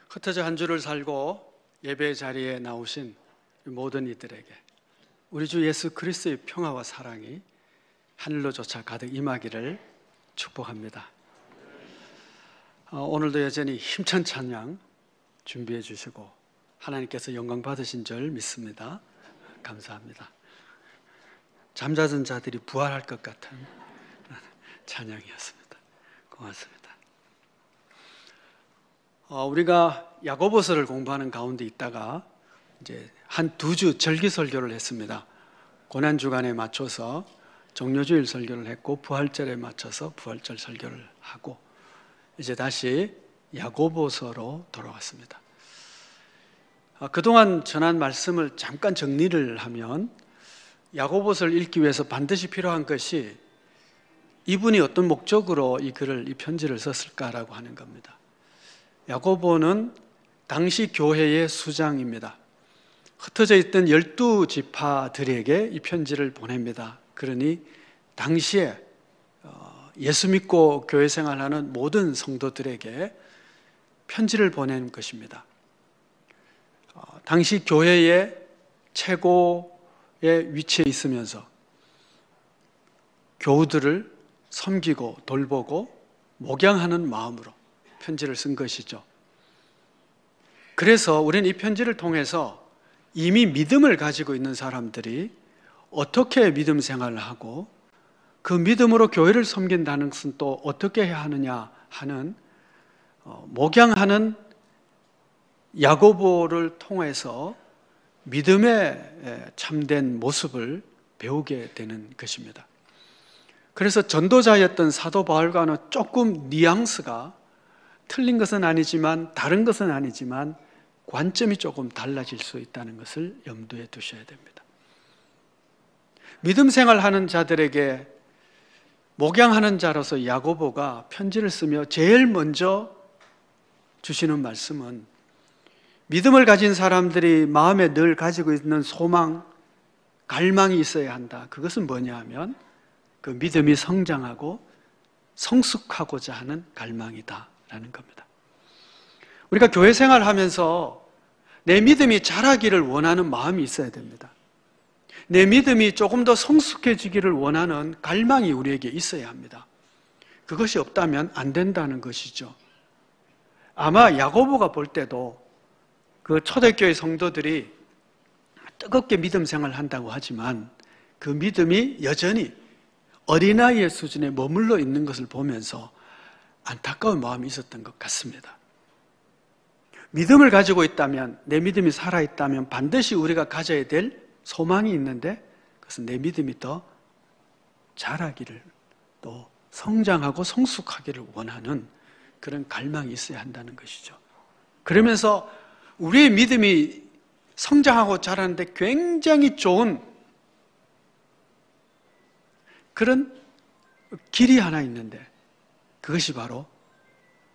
흩어져 한 주를 살고 예배 자리에 나오신 모든 이들에게 우리 주 예수 그리스도의 평화와 사랑이 하늘로조차 가득 임하기를 축복합니다. 오늘도 여전히 힘찬 찬양 준비해 주시고 하나님께서 영광 받으신 줄 믿습니다. 감사합니다. 잠자던 자들이 부활할 것 같은 찬양이었습니다. 고맙습니다. 우리가 야고보서를 공부하는 가운데 있다가 이제 한 2주 절기 설교를 했습니다. 고난 주간에 맞춰서 종료주일 설교를 했고 부활절에 맞춰서 부활절 설교를 하고 이제 다시 야고보서로 돌아왔습니다. 그동안 전한 말씀을 잠깐 정리를 하면 야고보서를 읽기 위해서 반드시 필요한 것이 이분이 어떤 목적으로 이 글을, 이 편지를 썼을까라고 하는 겁니다. 야고보는 당시 교회의 수장입니다. 흩어져 있던 12지파들에게 이 편지를 보냅니다. 그러니 당시에 예수 믿고 교회 생활하는 모든 성도들에게 편지를 보낸 것입니다. 당시 교회의 최고의 위치에 있으면서 교우들을 섬기고 돌보고 목양하는 마음으로 편지를 쓴 것이죠. 그래서 우리는 이 편지를 통해서 이미 믿음을 가지고 있는 사람들이 어떻게 믿음 생활을 하고 그 믿음으로 교회를 섬긴다는 것은 또 어떻게 해야 하느냐 하는 목양하는 야고보를 통해서 믿음의 참된 모습을 배우게 되는 것입니다. 그래서 전도자였던 사도 바울과는 조금 뉘앙스가 틀린 것은 아니지만 다른 것은 아니지만 관점이 조금 달라질 수 있다는 것을 염두에 두셔야 됩니다. 믿음 생활하는 자들에게 목양하는 자로서 야고보가 편지를 쓰며 제일 먼저 주시는 말씀은 믿음을 가진 사람들이 마음에 늘 가지고 있는 소망, 갈망이 있어야 한다. 그것은 뭐냐 하면 그 믿음이 성장하고 성숙하고자 하는 갈망이다라는 겁니다. 우리가 교회 생활하면서 내 믿음이 자라기를 원하는 마음이 있어야 됩니다. 내 믿음이 조금 더 성숙해지기를 원하는 갈망이 우리에게 있어야 합니다. 그것이 없다면 안 된다는 것이죠. 아마 야고보가 볼 때도 그 초대교회 성도들이 뜨겁게 믿음 생활을 한다고 하지만 그 믿음이 여전히 어린아이의 수준에 머물러 있는 것을 보면서 안타까운 마음이 있었던 것 같습니다. 믿음을 가지고 있다면, 내 믿음이 살아있다면 반드시 우리가 가져야 될 소망이 있는데 그것은 내 믿음이 더 자라기를 또 성장하고 성숙하기를 원하는 그런 갈망이 있어야 한다는 것이죠. 그러면서 우리의 믿음이 성장하고 자라는데 굉장히 좋은 그런 길이 하나 있는데 그것이 바로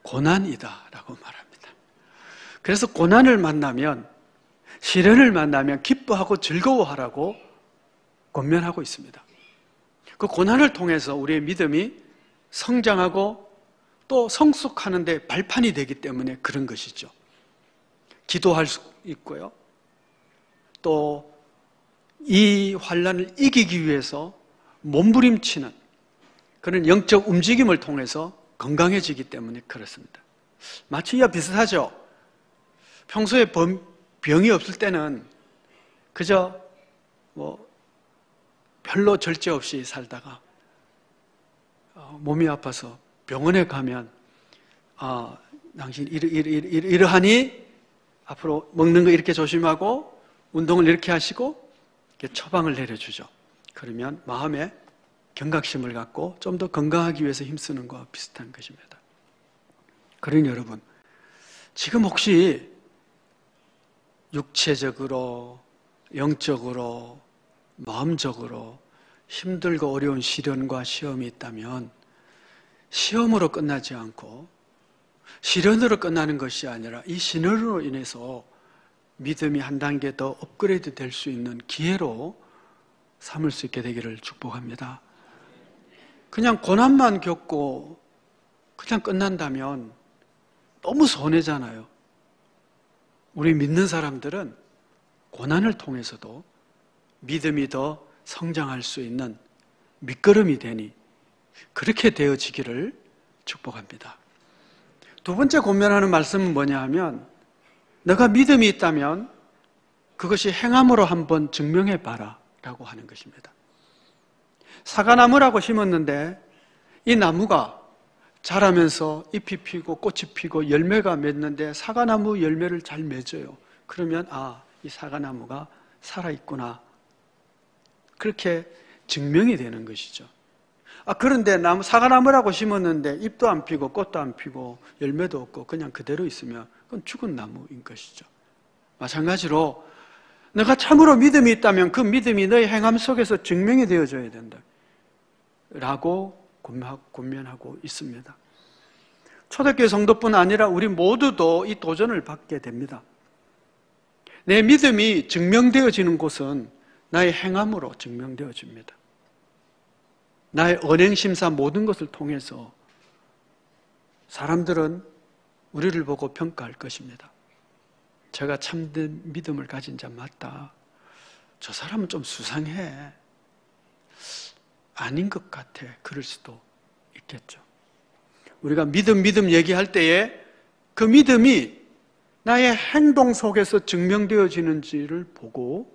고난이다라고 말합니다. 그래서 고난을 만나면, 시련을 만나면 기뻐하고 즐거워하라고 권면하고 있습니다. 그 고난을 통해서 우리의 믿음이 성장하고 또 성숙하는 데 발판이 되기 때문에 그런 것이죠. 기도할 수 있고요. 또 이 환난을 이기기 위해서 몸부림치는 그런 영적 움직임을 통해서 건강해지기 때문에 그렇습니다. 마치 이와 비슷하죠. 평소에 병이 없을 때는 그저 별로 절제 없이 살다가 몸이 아파서 병원에 가면 당신 이러하니 앞으로 먹는 거 이렇게 조심하고 운동을 이렇게 하시고 이렇게 처방을 내려주죠. 그러면 마음에 경각심을 갖고 좀 더 건강하기 위해서 힘쓰는 것과 비슷한 것입니다. 그러니 여러분, 지금 혹시 육체적으로, 영적으로, 마음적으로 힘들고 어려운 시련과 시험이 있다면 시험으로 끝나지 않고 시련으로 끝나는 것이 아니라 이 시련으로 인해서 믿음이 한 단계 더 업그레이드 될 수 있는 기회로 삼을 수 있게 되기를 축복합니다. 그냥 고난만 겪고 그냥 끝난다면 너무 손해잖아요. 우리 믿는 사람들은 고난을 통해서도 믿음이 더 성장할 수 있는 밑거름이 되니 그렇게 되어지기를 축복합니다. 두 번째 권면하는 말씀은 뭐냐 하면 너가 믿음이 있다면 그것이 행함으로 한번 증명해 봐라 라고 하는 것입니다. 사과나무라고 심었는데 이 나무가 자라면서 잎이 피고 꽃이 피고 열매가 맺는데 사과나무 열매를 잘 맺어요. 그러면 이 사과나무가 살아있구나. 그렇게 증명이 되는 것이죠. 그런데 사과나무라고 심었는데 잎도 안 피고 꽃도 안 피고 열매도 없고 그냥 그대로 있으면 그건 죽은 나무인 것이죠. 마찬가지로 너가 참으로 믿음이 있다면 그 믿음이 너의 행함 속에서 증명이 되어져야 된다 라고 권면하고 있습니다. 초대교회 성도뿐 아니라 우리 모두도 이 도전을 받게 됩니다. 내 믿음이 증명되어지는 곳은 나의 행함으로 증명되어집니다. 나의 언행심사 모든 것을 통해서 사람들은 우리를 보고 평가할 것입니다. 제가 참된 믿음을 가진 자 맞다. 저 사람은 좀 수상해. 아닌 것 같아. 그럴 수도 있겠죠. 우리가 믿음 얘기할 때에 그 믿음이 나의 행동 속에서 증명되어지는지를 보고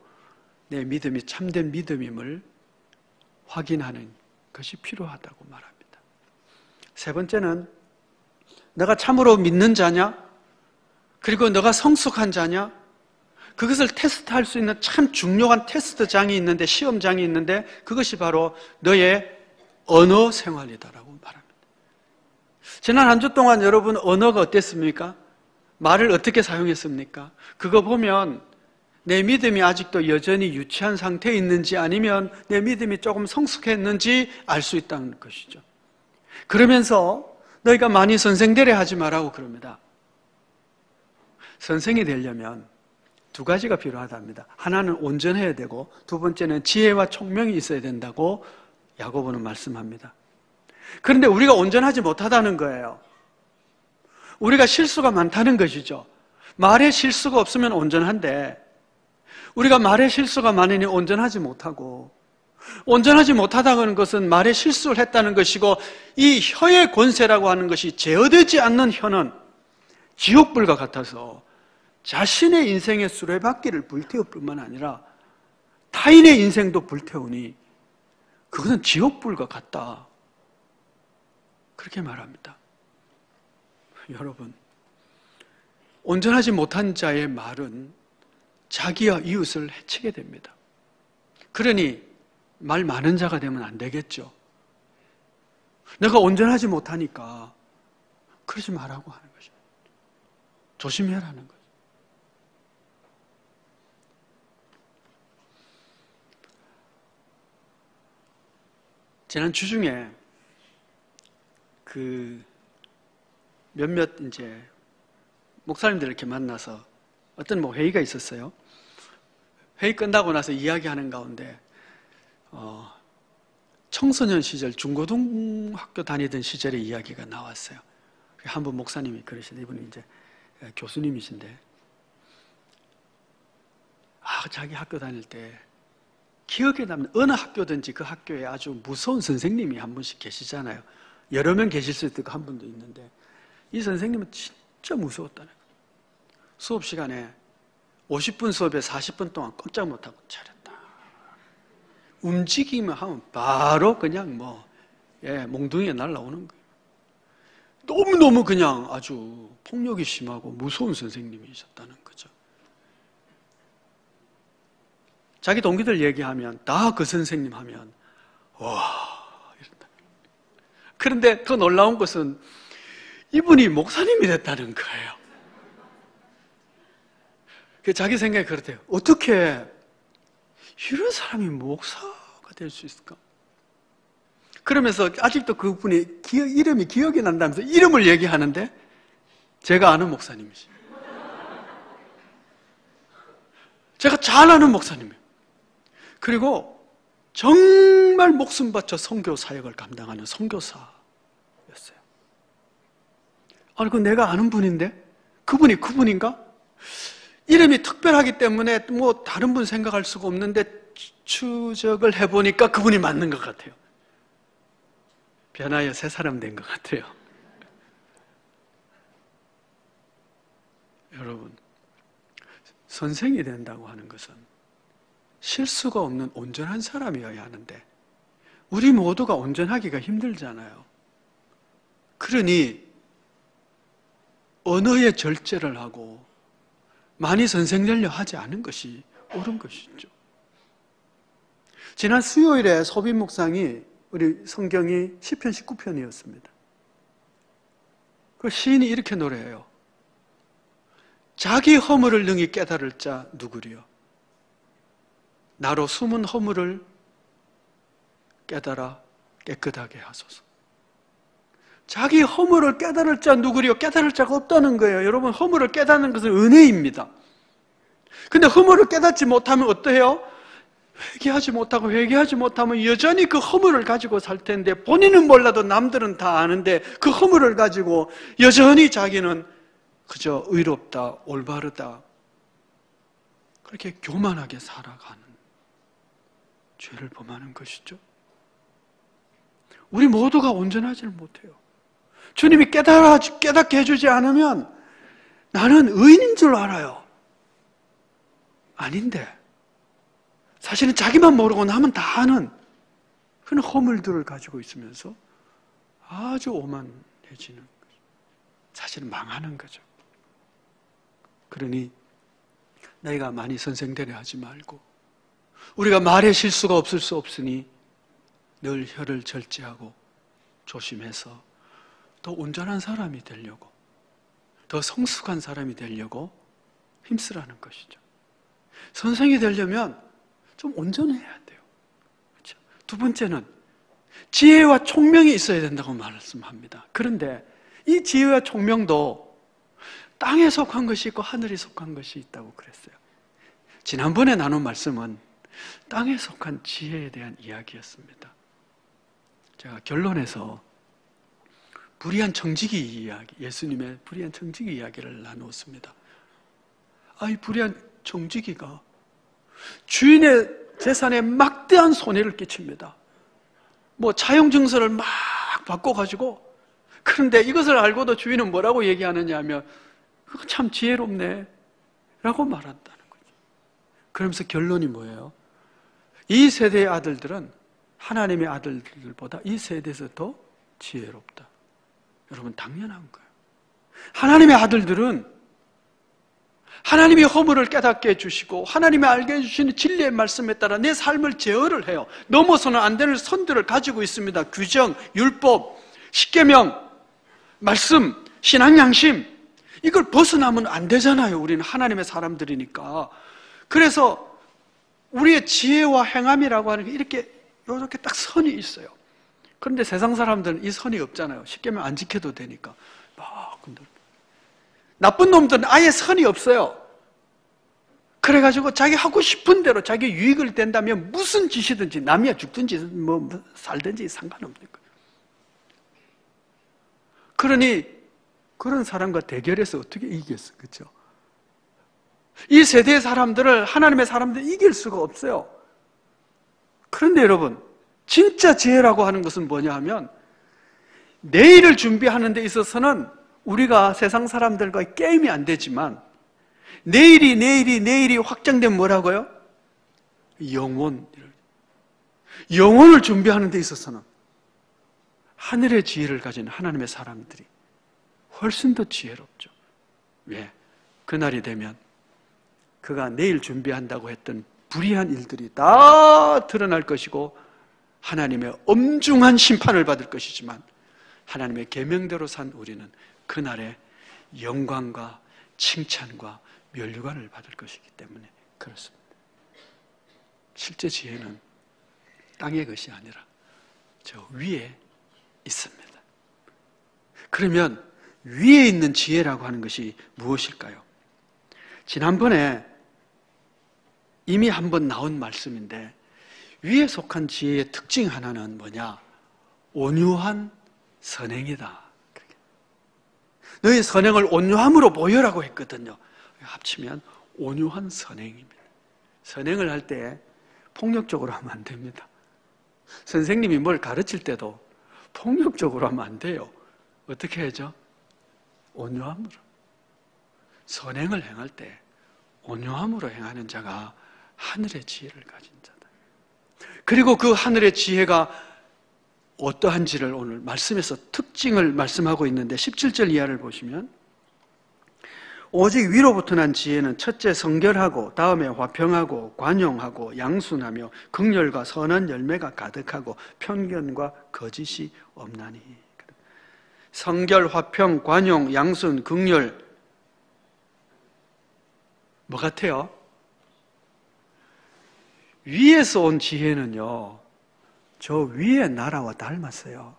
내 믿음이 참된 믿음임을 확인하는 것이 필요하다고 말합니다. 세 번째는 너가 참으로 믿는 자냐? 그리고 너가 성숙한 자냐? 그것을 테스트할 수 있는 참 중요한 테스트장이 있는데, 시험장이 있는데 그것이 바로 너의 언어 생활이다라고 말합니다. 지난 한 주 동안 여러분 언어가 어땠습니까? 말을 어떻게 사용했습니까? 그거 보면 내 믿음이 아직도 여전히 유치한 상태에 있는지 아니면 내 믿음이 조금 성숙했는지 알 수 있다는 것이죠. 그러면서 너희가 많이 선생되려 하지 말라고 그럽니다. 선생이 되려면 두 가지가 필요하답니다. 하나는 온전해야 되고 두 번째는 지혜와 총명이 있어야 된다고 야고보는 말씀합니다. 그런데 우리가 온전하지 못하다는 거예요. 우리가 실수가 많다는 것이죠. 말에 실수가 없으면 온전한데 우리가 말에 실수가 많으니 온전하지 못하고, 온전하지 못하다는 것은 말에 실수를 했다는 것이고, 이 혀의 권세라고 하는 것이 제어되지 않는 혀는 지옥불과 같아서 자신의 인생의 수레바퀴를 불태울 뿐만 아니라 타인의 인생도 불태우니 그것은 지옥불과 같다. 그렇게 말합니다. 여러분, 온전하지 못한 자의 말은 자기와 이웃을 해치게 됩니다. 그러니 말 많은 자가 되면 안 되겠죠. 내가 온전하지 못하니까 그러지 말라고 하는 것입니다. 조심해라는 거죠. 지난 주 중에 몇몇 이제 목사님들 이렇게 만나서 어떤 회의가 있었어요. 회의 끝나고 나서 이야기하는 가운데 청소년 시절 중고등학교 다니던 시절의 이야기가 나왔어요. 한 분 목사님이 그러시는데, 이분이 이제 교수님이신데, 자기 학교 다닐 때 기억에 남는 어느 학교든지 그 학교에 아주 무서운 선생님이 한 분씩 계시잖아요. 여러 명 계실 수도 있고 한 분도 있는데 이 선생님은 진짜 무서웠다는 거예요. 수업 시간에 50분 수업에 40분 동안 꼼짝 못하고 차렸다. 움직이면 하면 바로 그냥 몽둥이에 날아오는 거예요. 너무너무 그냥 아주 폭력이 심하고 무서운 선생님이셨다는 거죠. 자기 동기들 얘기하면 다 그 선생님 하면 와 이런다. 그런데 더 놀라운 것은 이분이 목사님이 됐다는 거예요. 자기 생각이 그렇대요. 어떻게 이런 사람이 목사가 될 수 있을까? 그러면서 아직도 그분이 이름이 기억이 난다면서 이름을 얘기하는데 제가 아는 목사님이시죠. 제가 잘 아는 목사님이에요. 그리고 정말 목숨 바쳐 선교 사역을 감당하는 선교사였어요. 아니, 그 내가 아는 분인데 그분이 그분인가? 이름이 특별하기 때문에 뭐 다른 분 생각할 수가 없는데 추적을 해보니까 그분이 맞는 것 같아요. 변하여 새 사람 된 것 같아요. 여러분, 선생이 된다고 하는 것은 실수가 없는 온전한 사람이어야 하는데 우리 모두가 온전하기가 힘들잖아요. 그러니 언어의 절제를 하고 많이 선생되려 하지 않은 것이 옳은 것이죠. 지난 수요일에 소비 묵상이 우리 성경이 시편 19편이었습니다. 그 시인이 이렇게 노래해요. 자기 허물을 능히 깨달을 자 누구리요? 나로 숨은 허물을 깨달아 깨끗하게 하소서. 자기 허물을 깨달을 자 누구리요? 깨달을 자가 없다는 거예요. 여러분, 허물을 깨닫는 것은 은혜입니다. 근데 허물을 깨닫지 못하면 어떠해요? 회개하지 못하면 여전히 그 허물을 가지고 살 텐데, 본인은 몰라도 남들은 다 아는데 그 허물을 가지고 여전히 자기는 그저 의롭다, 올바르다, 그렇게 교만하게 살아가는 죄를 범하는 것이죠. 우리 모두가 온전하지를 못해요. 주님이 깨닫게 해주지 않으면 나는 의인인 줄 알아요. 아닌데 사실은 자기만 모르고 남은 다 아는 그런 허물들을 가지고 있으면서 아주 오만해지는 거죠. 사실은 망하는 거죠. 그러니 너희가 많이 선생되려 하지 말고, 우리가 말에 실수가 없을 수 없으니 늘 혀를 절제하고 조심해서 더 온전한 사람이 되려고, 더 성숙한 사람이 되려고 힘쓰라는 것이죠. 선생이 되려면 좀 온전해야 돼요. 그렇죠? 두 번째는 지혜와 총명이 있어야 된다고 말씀합니다. 그런데 이 지혜와 총명도 땅에 속한 것이 있고 하늘에 속한 것이 있다고 그랬어요. 지난번에 나눈 말씀은 땅에 속한 지혜에 대한 이야기였습니다. 제가 결론에서 불의한 청지기 이야기, 예수님의 불의한 청지기 이야기를 나누었습니다. 이 불의한 청지기가 주인의 재산에 막대한 손해를 끼칩니다. 뭐 차용증서를 막 바꿔가지고, 그런데 이것을 알고도 주인은 뭐라고 얘기하느냐 하면 그거 참 지혜롭네 라고 말한다는 거죠. 그러면서 결론이 뭐예요? 이 세대의 아들들은 하나님의 아들들보다 이 세대에서 더 지혜롭다. 여러분, 당연한 거예요. 하나님의 아들들은 하나님의 허물을 깨닫게 해주시고 하나님이 알게 해주시는 진리의 말씀에 따라 내 삶을 제어를 해요. 넘어서는 안 되는 선들을 가지고 있습니다. 규정, 율법, 십계명, 말씀, 신앙 양심, 이걸 벗어나면 안 되잖아요. 우리는 하나님의 사람들이니까. 그래서 우리의 지혜와 행함이라고 하는 게 이렇게 딱 선이 있어요. 그런데 세상 사람들은 이 선이 없잖아요. 십계명 안 지켜도 되니까 막 건들. 나쁜 놈들은 아예 선이 없어요. 그래가지고 자기 하고 싶은 대로 자기 유익을 댄다면 무슨 짓이든지, 남이야 죽든지 뭐 살든지 상관없는 거예요. 그러니 그런 사람과 대결해서 어떻게 이기겠어, 그렇죠? 이 세대의 사람들을 하나님의 사람들이 이길 수가 없어요. 그런데 여러분, 진짜 지혜라고 하는 것은 뭐냐 하면, 내일을 준비하는 데 있어서는 우리가 세상 사람들과 게임이 안 되지만 내일이 확장된 뭐라고요? 영혼을 준비하는 데 있어서는 하늘의 지혜를 가진 하나님의 사람들이 훨씬 더 지혜롭죠. 왜? 그날이 되면 그가 내일 준비한다고 했던 불의한 일들이 다 드러날 것이고 하나님의 엄중한 심판을 받을 것이지만, 하나님의 계명대로 산 우리는 그날의 영광과 칭찬과 면류관을 받을 것이기 때문에 그렇습니다. 실제 지혜는 땅의 것이 아니라 저 위에 있습니다. 그러면 위에 있는 지혜라고 하는 것이 무엇일까요? 지난번에 이미 한번 나온 말씀인데, 위에 속한 지혜의 특징 하나는 뭐냐? 온유한 선행이다. 너희 선행을 온유함으로 보여라고 했거든요. 합치면 온유한 선행입니다. 선행을 할 때 폭력적으로 하면 안 됩니다. 선생님이 뭘 가르칠 때도 폭력적으로 하면 안 돼요. 어떻게 하죠? 온유함으로. 선행을 행할 때 온유함으로 행하는 자가 하늘의 지혜를 가진 자다. 그리고 그 하늘의 지혜가 어떠한지를 오늘 말씀에서 특징을 말씀하고 있는데 17절 이하를 보시면 오직 위로부터 난 지혜는 첫째 성결하고 다음에 화평하고 관용하고 양순하며 긍휼과 선한 열매가 가득하고 편견과 거짓이 없나니. 성결, 화평, 관용, 양순, 긍휼 뭐 같아요? 위에서 온 지혜는요, 저 위의 나라와 닮았어요.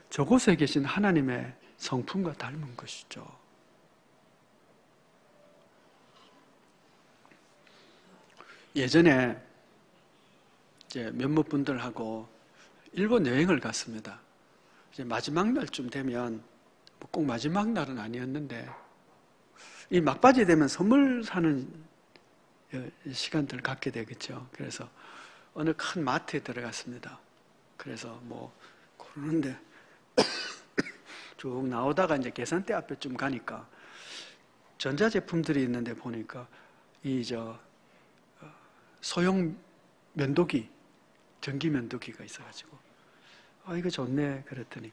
저곳에 계신 하나님의 성품과 닮은 것이죠. 예전에 이제 몇몇 분들하고 일본 여행을 갔습니다. 이제 마지막 날쯤 되면, 꼭 마지막 날은 아니었는데, 이 막바지 되면 선물 사는 시간들을 갖게 되겠죠. 그래서 어느 큰 마트에 들어갔습니다. 그래서 뭐 그러는데 쭉 나오다가 이제 계산대 앞에쯤 가니까 전자제품들이 있는데 보니까 소형 면도기, 전기 면도기가 있어가지고 이거 좋네 그랬더니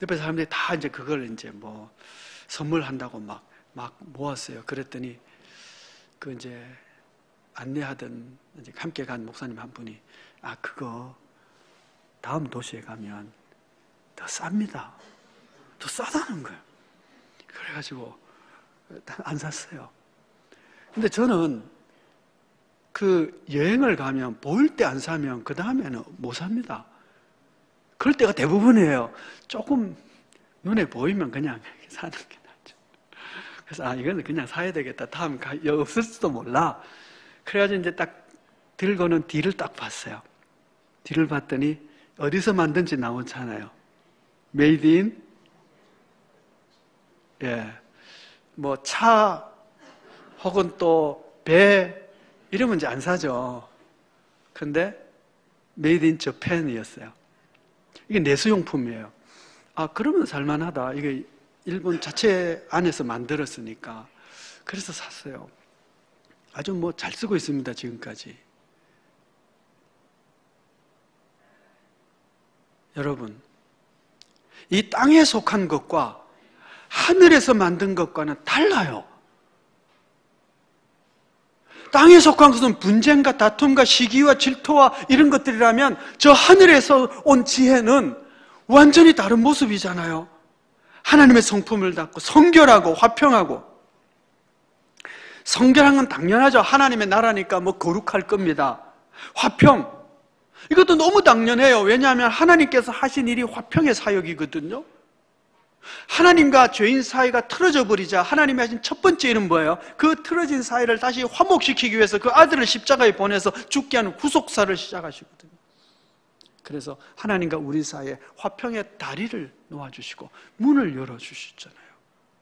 옆에 사람들이 다 이제 그걸 이제 뭐 선물한다고 막 모았어요. 그랬더니 그 이제 안내하던 이제 함께 간 목사님 한 분이 그거 다음 도시에 가면 더 쌉니다. 더 싸다는 거예요. 그래가지고 안 샀어요. 근데 저는 그 여행을 가면 보일 때 안 사면 그 다음에는 못 삽니다. 그럴 때가 대부분이에요. 조금 눈에 보이면 그냥 사는 게 낫죠. 그래서 이거는 그냥 사야 되겠다. 다음 없을지도 몰라. 그래가지고 이제 딱 들고는 뒤를 딱 봤어요. 뒤를 봤더니 어디서 만든지 나오잖아요. 메이드 인, 뭐 차 혹은 또 배 이러면 이제 안 사죠. 근데 메이드 인 저펜이었어요. 이게 내수용품이에요. 그러면 살만하다. 이게 일본 자체 안에서 만들었으니까. 그래서 샀어요. 아주 뭐 잘 쓰고 있습니다, 지금까지. 여러분, 이 땅에 속한 것과 하늘에서 만든 것과는 달라요. 땅에 속한 것은 분쟁과 다툼과 시기와 질투와 이런 것들이라면 저 하늘에서 온 지혜는 완전히 다른 모습이잖아요. 하나님의 성품을 닮고 성결하고 화평하고. 성결한 건 당연하죠. 하나님의 나라니까 뭐 거룩할 겁니다. 화평, 이것도 너무 당연해요. 왜냐하면 하나님께서 하신 일이 화평의 사역이거든요. 하나님과 죄인 사이가 틀어져 버리자 하나님이 하신 첫 번째 일은 뭐예요? 그 틀어진 사이를 다시 화목시키기 위해서 그 아들을 십자가에 보내서 죽게 하는 구속사를 시작하시거든요. 그래서 하나님과 우리 사이에 화평의 다리를 놓아주시고 문을 열어주시잖아요.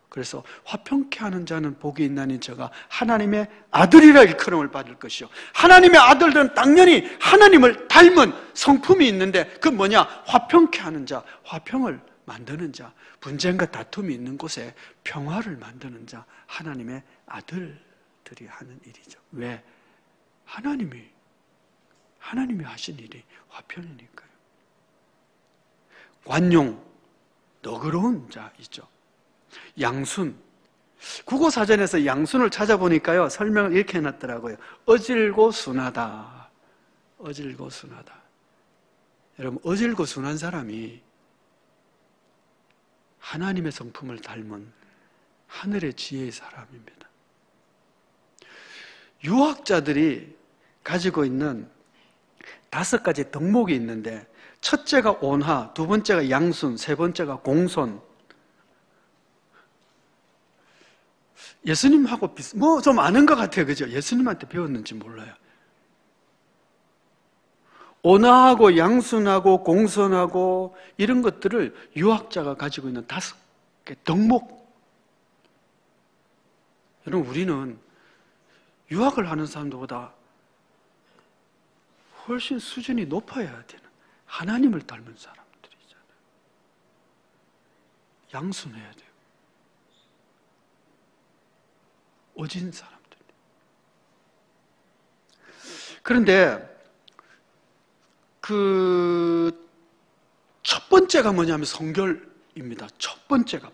그래서 화평케 하는 자는 복이 있나니 저가 하나님의 아들이라 일컬음을 받을 것이요. 하나님의 아들들은 당연히 하나님을 닮은 성품이 있는데 그 뭐냐? 화평케 하는 자, 화평을 만드는 자, 분쟁과 다툼이 있는 곳에 평화를 만드는 자, 하나님의 아들들이 하는 일이죠. 왜? 하나님이 하신 일이 화평이니까요. 관용, 너그러운 자 있죠. 양순, 국어사전에서 양순을 찾아보니까요, 설명을 이렇게 해놨더라고요. 어질고 순하다. 어질고 순하다. 여러분, 어질고 순한 사람이 하나님의 성품을 닮은 하늘의 지혜의 사람입니다. 유학자들이 가지고 있는 5가지 덕목이 있는데, 첫째가 온화, 두 번째가 양순, 세 번째가 공손. 예수님하고 뭐 좀 아는 것 같아요. 그죠? 예수님한테 배웠는지 몰라요. 온화하고 양순하고 공손하고 이런 것들을 유학자가 가지고 있는 5개 덕목. 여러분, 우리는 유학을 하는 사람들보다 훨씬 수준이 높아야 되는 하나님을 닮은 사람들이잖아요. 양순해야 돼요. 오진 사람들. 그런데 첫 번째가 뭐냐면 성결입니다. 첫 번째가.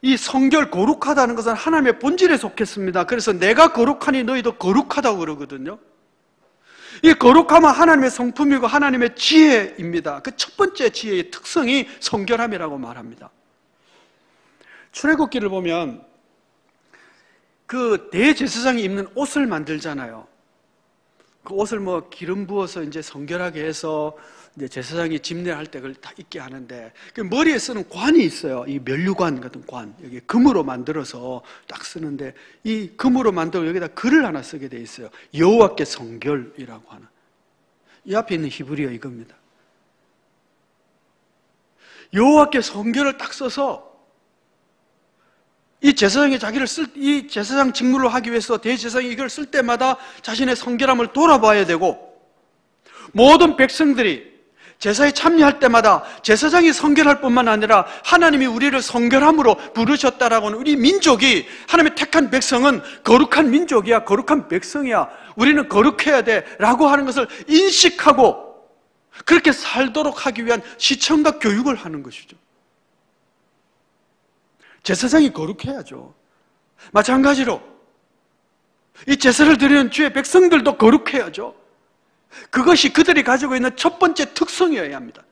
이 성결, 거룩하다는 것은 하나님의 본질에 속했습니다. 그래서 내가 거룩하니 너희도 거룩하다고 그러거든요. 이 거룩함은 하나님의 성품이고 하나님의 지혜입니다. 그 첫 번째 지혜의 특성이 성결함이라고 말합니다. 출애굽기를 보면 그 대제사장이 입는 옷을 만들잖아요. 그 옷을 기름 부어서 이제 성결하게 해서 이제 제사장이 집례할 때 그걸 다 입게 하는데, 그 머리에 쓰는 관이 있어요. 이 면류관 같은 관, 여기 금으로 만들어서 딱 쓰는데, 이 금으로 만들고 여기다 글을 하나 쓰게 돼 있어요. 여호와께 성결이라고 하는. 이 앞에 있는 히브리어 이겁니다. 여호와께 성결을 딱 써서 이 제사장이 이 제사장 직무를 하기 위해서 대제사장이 이걸 쓸 때마다 자신의 성결함을 돌아봐야 되고, 모든 백성들이 제사에 참여할 때마다 제사장이 성결할 뿐만 아니라 하나님이 우리를 성결함으로 부르셨다라고는, 우리 민족이, 하나님의 택한 백성은 거룩한 민족이야, 거룩한 백성이야, 우리는 거룩해야 돼 라고 하는 것을 인식하고 그렇게 살도록 하기 위한 시청과 교육을 하는 것이죠. 제사장이 거룩해야죠. 마찬가지로 이 제사를 드리는 주의 백성들도 거룩해야죠. 그것이 그들이 가지고 있는 첫 번째 특성이어야 합니다.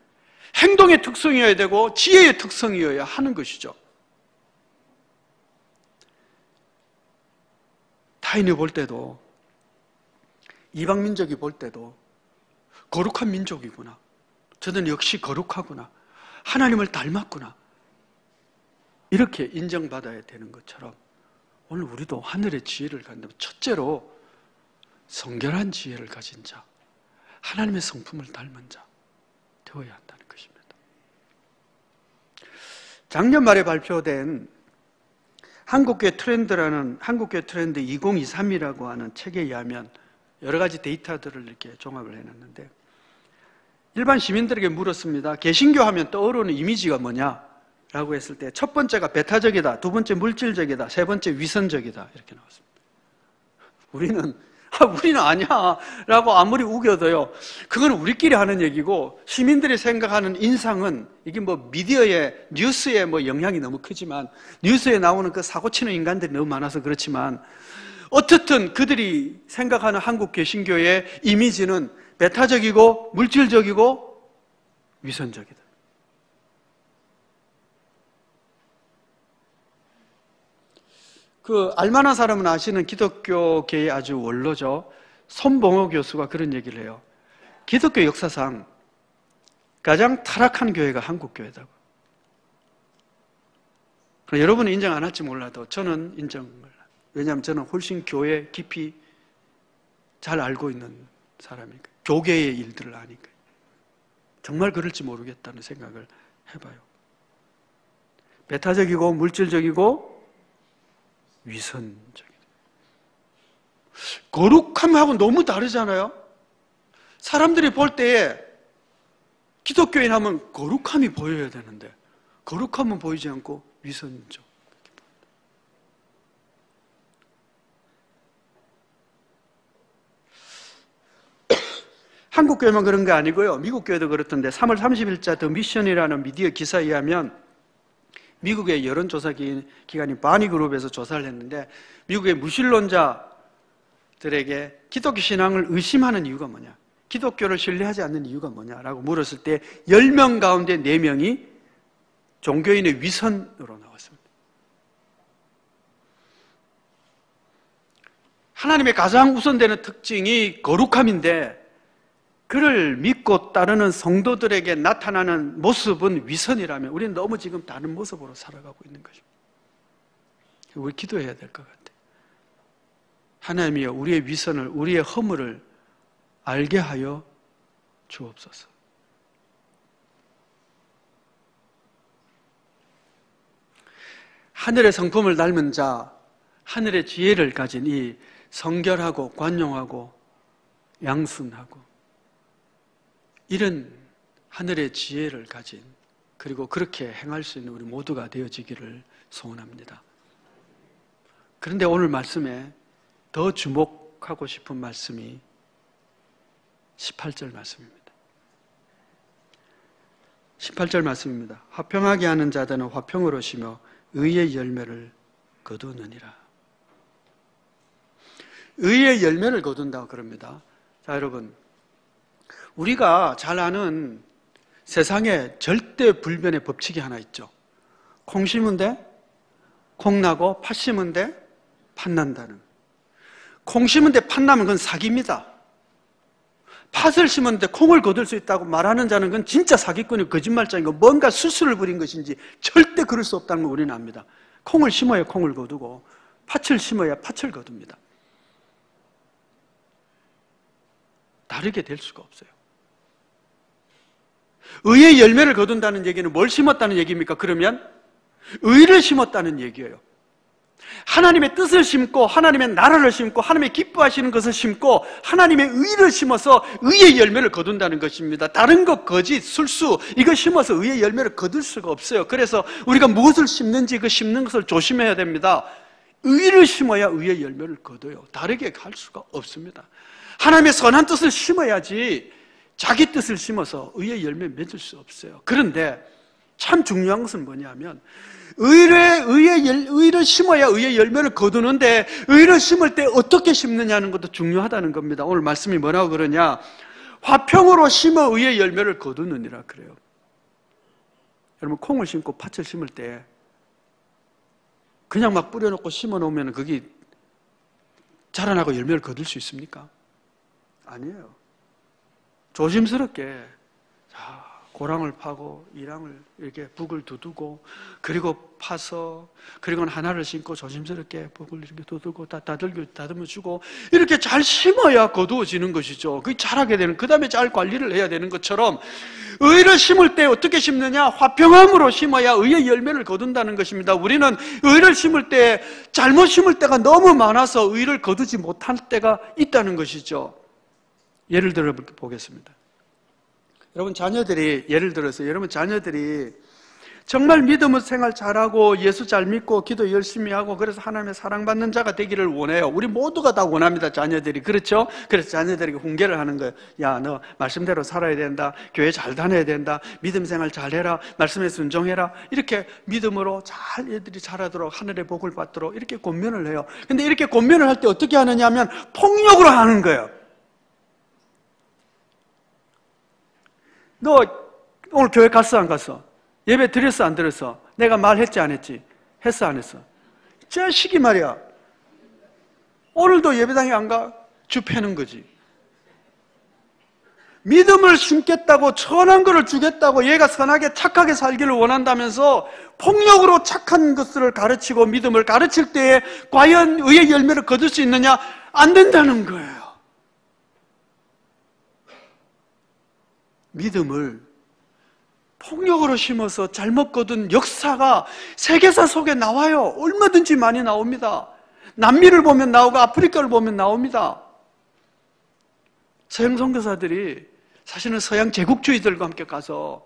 행동의 특성이어야 되고 지혜의 특성이어야 하는 것이죠. 타인이 볼 때도, 이방 민족이 볼 때도 거룩한 민족이구나, 저는 역시 거룩하구나, 하나님을 닮았구나, 이렇게 인정받아야 되는 것처럼 오늘 우리도 하늘의 지혜를 갖는다면 첫째로 성결한 지혜를 가진 자, 하나님의 성품을 닮은 자 되어야 한다는 것입니다. 작년 말에 발표된 한국교회 트렌드 2023이라고 하는 책에 의하면 여러 가지 데이터들을 이렇게 종합을 해놨는데, 일반 시민들에게 물었습니다. 개신교 하면 떠오르는 이미지가 뭐냐? 라고 했을 때 첫 번째가 배타적이다, 두 번째 물질적이다, 세 번째 위선적이다, 이렇게 나왔습니다. 우리는 아니야 라고 아무리 우겨도요, 그건 우리끼리 하는 얘기고, 시민들이 생각하는 인상은, 이게 미디어에, 뉴스에 영향이 너무 크지만, 뉴스에 나오는 그 사고치는 인간들이 너무 많아서 그렇지만, 어떻든 그들이 생각하는 한국 개신교의 이미지는 배타적이고 물질적이고 위선적이다. 알만한 사람은 아시는 기독교계의 아주 원로죠. 손봉호 교수가 그런 얘기를 해요. 기독교 역사상 가장 타락한 교회가 한국교회다고. 여러분은 인정 안 할지 몰라도 저는 인정을. 왜냐하면 저는 훨씬 교회 깊이 잘 알고 있는 사람이니까. 교계의 일들을 아니까. 정말 그럴지 모르겠다는 생각을 해봐요. 배타적이고 물질적이고 위선적이다. 거룩함하고 너무 다르잖아요. 사람들이 볼 때에 기독교인 하면 거룩함이 보여야 되는데 거룩함은 보이지 않고 위선적. 한국 교회만 그런 거 아니고요. 미국 교회도 그렇던데 3월 30일자 더 미션이라는 미디어 기사에 의하면 미국의 여론조사 기관인 바니그룹에서 조사를 했는데 미국의 무신론자들에게 기독교 신앙을 의심하는 이유가 뭐냐, 기독교를 신뢰하지 않는 이유가 뭐냐라고 물었을 때 10명 가운데 4명이 종교인의 위선으로 나왔습니다. 하나님의 가장 우선되는 특징이 거룩함인데 그를 믿고 따르는 성도들에게 나타나는 모습은 위선이라면 우리는 너무 지금 다른 모습으로 살아가고 있는 것입니다. 우리 기도해야 될 것 같아요. 하나님이여, 우리의 위선을, 우리의 허물을 알게 하여 주옵소서. 하늘의 성품을 닮은 자, 하늘의 지혜를 가진 이 성결하고 관용하고 양순하고 이런 하늘의 지혜를 가진, 그리고 그렇게 행할 수 있는 우리 모두가 되어지기를 소원합니다. 그런데 오늘 말씀에 더 주목하고 싶은 말씀이 18절 말씀입니다. 18절 말씀입니다. 화평하게 하는 자들은 화평으로 쉬며 의의 열매를 거두느니라. 의의 열매를 거둔다고 그럽니다. 자, 여러분, 우리가 잘 아는 세상에 절대 불변의 법칙이 하나 있죠. 콩 심은 데 콩 나고 팥 심은 데 팥 난다는. 콩 심은 데 팥 나면 그건 사기입니다. 팥을 심었는데 콩을 거둘 수 있다고 말하는 자는 그건 진짜 사기꾼이고 거짓말장이고 뭔가 수술을 부린 것인지 절대 그럴 수 없다는 걸 우리는 압니다. 콩을 심어야 콩을 거두고 팥을 심어야 팥을 거둡니다. 다르게 될 수가 없어요. 의의 열매를 거둔다는 얘기는 뭘 심었다는 얘기입니까? 그러면 의를 심었다는 얘기예요. 하나님의 뜻을 심고 하나님의 나라를 심고 하나님의 기뻐하시는 것을 심고 하나님의 의를 심어서 의의 열매를 거둔다는 것입니다. 다른 것, 거짓, 술수 이거 심어서 의의 열매를 거둘 수가 없어요. 그래서 우리가 무엇을 심는지 그 심는 것을 조심해야 됩니다. 의를 심어야 의의 열매를 거둬요. 다르게 갈 수가 없습니다. 하나님의 선한 뜻을 심어야지 자기 뜻을 심어서 의의 열매 맺을 수 없어요. 그런데 참 중요한 것은 뭐냐면 의를 심어야 의의 열매를 거두는데 의를 심을 때 어떻게 심느냐는 것도 중요하다는 겁니다. 오늘 말씀이 뭐라고 그러냐? 화평으로 심어 의의 열매를 거두느니라 그래요. 여러분, 콩을 심고 팥을 심을 때 그냥 막 뿌려놓고 심어놓으면 그게 자라나고 열매를 거둘 수 있습니까? 아니에요. 조심스럽게 고랑을 파고 이랑을 이렇게 북을 두두고 그리고 파서 그리고는 하나를 심고 조심스럽게 북을 이렇게 두두고 다듬어 주고 이렇게 잘 심어야 거두어지는 것이죠. 그게 자라게 되는, 그 다음에 잘 관리를 해야 되는 것처럼 의를 심을 때 어떻게 심느냐? 화평함으로 심어야 의의 열매를 거둔다는 것입니다. 우리는 의를 심을 때 잘못 심을 때가 너무 많아서 의를 거두지 못할 때가 있다는 것이죠. 예를 들어 보겠습니다. 여러분 자녀들이, 예를 들어서 여러분 자녀들이 정말 믿음의 생활 잘하고 예수 잘 믿고 기도 열심히 하고 그래서 하나님의 사랑받는 자가 되기를 원해요. 우리 모두가 다 원합니다. 자녀들이. 그렇죠? 그래서 자녀들에게 훈계를 하는 거예요. 야, 너 말씀대로 살아야 된다. 교회 잘 다녀야 된다. 믿음 생활 잘해라. 말씀에 순종해라. 이렇게 믿음으로 잘 애들이 자라도록 하늘의 복을 받도록 이렇게 권면을 해요. 근데 이렇게 권면을 할 때 어떻게 하느냐 하면 폭력으로 하는 거예요. 너 오늘 교회 갔어 안 갔어? 예배 드렸어 안 드렸어? 내가 말했지 안 했지? 했어 안 했어? 자식이 말이야, 오늘도 예배당에 안 가? 주 패는 거지. 믿음을 심겠다고 선한 것을 주겠다고 얘가 선하게 착하게 살기를 원한다면서 폭력으로 착한 것을 가르치고 믿음을 가르칠 때에 과연 의의 열매를 거둘 수 있느냐? 안 된다는 거예요. 믿음을 폭력으로 심어서 잘못 거둔 역사가 세계사 속에 나와요. 얼마든지 많이 나옵니다. 남미를 보면 나오고 아프리카를 보면 나옵니다. 서양 선교사들이 사실은 서양 제국주의들과 함께 가서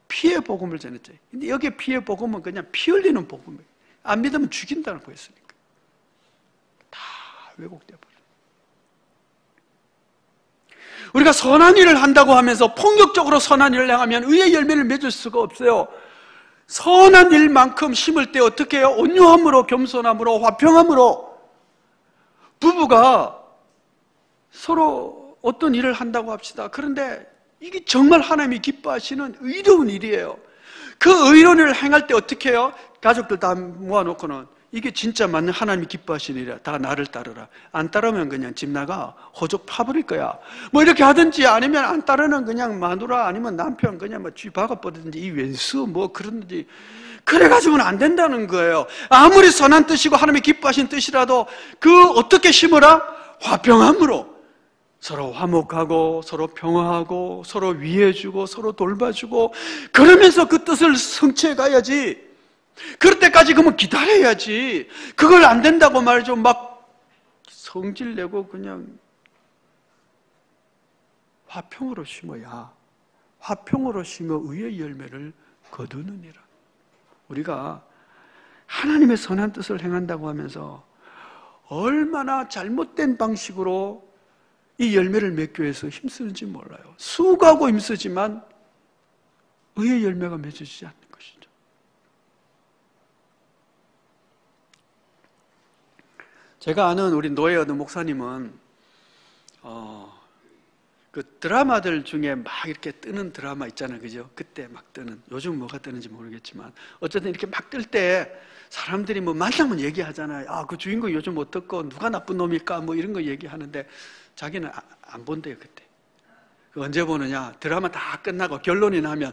피해 복음을 전했죠. 근데 여기에 피해 복음은 그냥 피 흘리는 복음이에요. 안 믿으면 죽인다고 했으니까. 다 왜곡되어 버려요. 우리가 선한 일을 한다고 하면서 폭력적으로 선한 일을 행하면 의의 열매를 맺을 수가 없어요. 선한 일만큼 심을 때 어떻게 해요? 온유함으로, 겸손함으로, 화평함으로. 부부가 서로 어떤 일을 한다고 합시다. 그런데 이게 정말 하나님이 기뻐하시는 의로운 일이에요. 그 의로운 일을 행할 때 어떻게 해요? 가족들 다 모아놓고는 이게 진짜 맞는 하나님이 기뻐하시는 일이야. 다 나를 따르라. 안 따르면 그냥 집 나가. 호적 파버릴 거야. 뭐 이렇게 하든지, 아니면 안 따르면 그냥 마누라 아니면 남편 그냥 뭐 쥐 박아버리든지, 이 왼수 뭐 그러든지. 그래가지고는 안 된다는 거예요. 아무리 선한 뜻이고 하나님이 기뻐하신 뜻이라도 그 어떻게 심으라? 화평함으로. 서로 화목하고 서로 평화하고 서로 위해주고 서로 돌봐주고 그러면서 그 뜻을 성취해 가야지. 그럴 때까지 그러면 기다려야지. 그걸 안 된다고 말이죠. 막 성질내고 그냥 화평으로 심어야 화평으로 심어 의의 열매를 거두느니라. 우리가 하나님의 선한 뜻을 행한다고 하면서 얼마나 잘못된 방식으로 이 열매를 맺기 위해서 힘쓰는지 몰라요. 수고하고 힘쓰지만 의의 열매가 맺어지지 않는 것이죠. 제가 아는 우리 노예 어느 목사님은 그 드라마들 중에 막 이렇게 뜨는 드라마 있잖아요, 그죠? 그때 막 뜨는, 요즘 뭐가 뜨는지 모르겠지만 어쨌든 이렇게 막 뜰 때 사람들이 뭐 만나면 얘기하잖아요. 아, 그 주인공 요즘 어떻고 누가 나쁜 놈일까 뭐 이런 거 얘기하는데 자기는 안 본대요. 그때 언제 보느냐, 드라마 다 끝나고 결론이 나면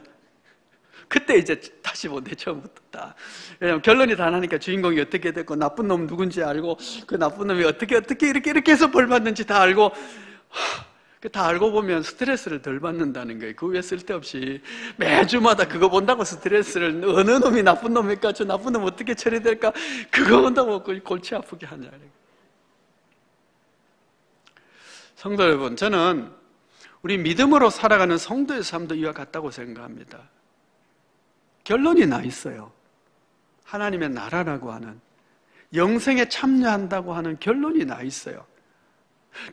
그때 이제 다시 본대, 처음부터 다. 왜냐면 결론이 다 나니까 주인공이 어떻게 됐고 나쁜 놈 누군지 알고 그 나쁜 놈이 어떻게 이렇게 해서 벌 받는지 다 알고, 다 알고 보면 스트레스를 덜 받는다는 거예요. 그 외에 쓸데없이 매주마다 그거 본다고 스트레스를, 어느 놈이 나쁜 놈일까, 저 나쁜 놈 어떻게 처리될까, 그거 본다고 골치 아프게 하냐. 성도 여러분, 저는 우리 믿음으로 살아가는 성도의 삶도 이와 같다고 생각합니다. 결론이 나 있어요. 하나님의 나라라고 하는, 영생에 참여한다고 하는 결론이 나 있어요.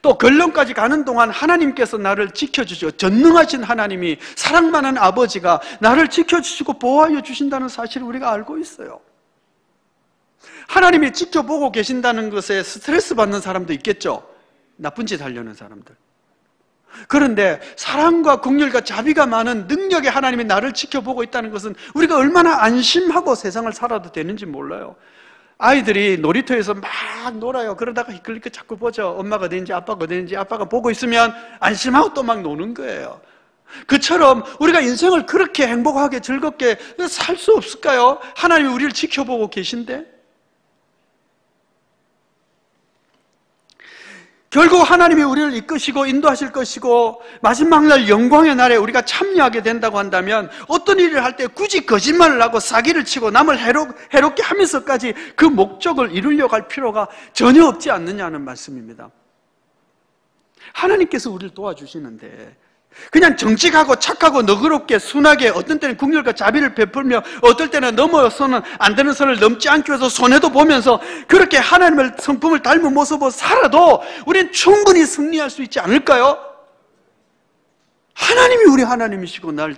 또 결론까지 가는 동안 하나님께서 나를 지켜주시고, 전능하신 하나님이, 사랑 많은 아버지가 나를 지켜주시고 보호하여 주신다는 사실을 우리가 알고 있어요. 하나님이 지켜보고 계신다는 것에 스트레스 받는 사람도 있겠죠. 나쁜 짓 하려는 사람들. 그런데 사랑과 긍휼과 자비가 많은 능력의 하나님이 나를 지켜보고 있다는 것은 우리가 얼마나 안심하고 세상을 살아도 되는지 몰라요. 아이들이 놀이터에서 막 놀아요. 그러다가 이끌리게 자꾸 보죠. 엄마가 어딘지 아빠가 어딘지, 아빠가 보고 있으면 안심하고 또 막 노는 거예요. 그처럼 우리가 인생을 그렇게 행복하게 즐겁게 살 수 없을까요? 하나님이 우리를 지켜보고 계신데. 결국 하나님이 우리를 이끄시고 인도하실 것이고, 마지막 날 영광의 날에 우리가 참여하게 된다고 한다면, 어떤 일을 할 때 굳이 거짓말을 하고 사기를 치고 남을 해롭게 하면서까지 그 목적을 이루려고 할 필요가 전혀 없지 않느냐는 말씀입니다. 하나님께서 우리를 도와주시는데 그냥 정직하고 착하고 너그럽게 순하게, 어떤 때는 긍휼과 자비를 베풀며 어떨 때는 넘어서는 안 되는 선을 넘지 않기 위해서 손해도 보면서 그렇게 하나님의 성품을 닮은 모습으로 살아도 우리는 충분히 승리할 수 있지 않을까요? 하나님이 우리 하나님이시고 날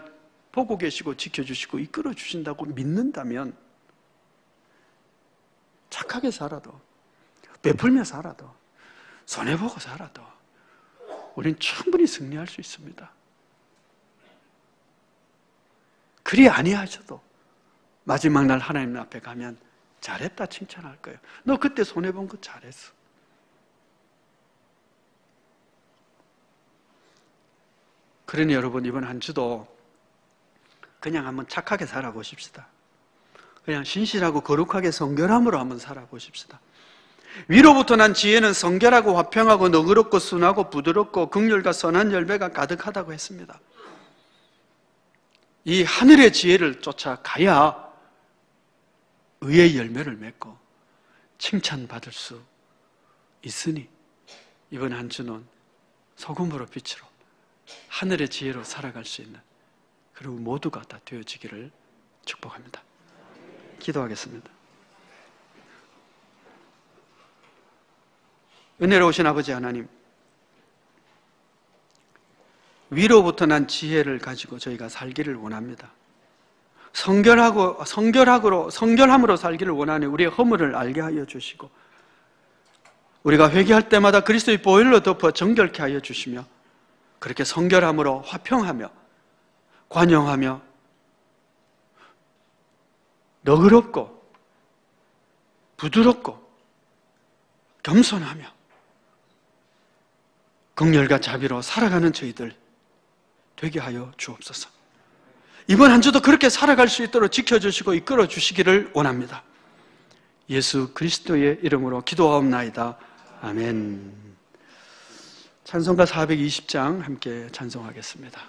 보고 계시고 지켜주시고 이끌어 주신다고 믿는다면, 착하게 살아도, 베풀며 살아도, 손해보고 살아도 우리는 충분히 승리할 수 있습니다. 그리 아니하셔도 마지막 날 하나님 앞에 가면 잘했다 칭찬할 거예요. 너 그때 손해본 거 잘했어. 그러니 여러분, 이번 한 주도 그냥 한번 착하게 살아보십시다. 그냥 신실하고 거룩하게 성결함으로 한번 살아보십시다. 위로부터 난 지혜는 성결하고 화평하고 너그럽고 순하고 부드럽고 긍휼과 선한 열매가 가득하다고 했습니다. 이 하늘의 지혜를 쫓아가야 의의 열매를 맺고 칭찬받을 수 있으니, 이번 한 주는 소금으로 빛으로 하늘의 지혜로 살아갈 수 있는, 그리고 모두가 다 되어지기를 축복합니다. 기도하겠습니다. 은혜로우신 아버지 하나님, 위로부터 난 지혜를 가지고 저희가 살기를 원합니다. 성결함으로 살기를 원하는 우리의 허물을 알게 하여 주시고, 우리가 회개할 때마다 그리스도의 보혈로 덮어 정결케 하여 주시며, 그렇게 성결함으로 화평하며 관용하며 너그럽고 부드럽고 겸손하며 긍휼과 자비로 살아가는 저희들 되게 하여 주옵소서. 이번 한 주도 그렇게 살아갈 수 있도록 지켜주시고 이끌어 주시기를 원합니다. 예수 그리스도의 이름으로 기도하옵나이다. 아멘. 찬송가 420장 함께 찬송하겠습니다.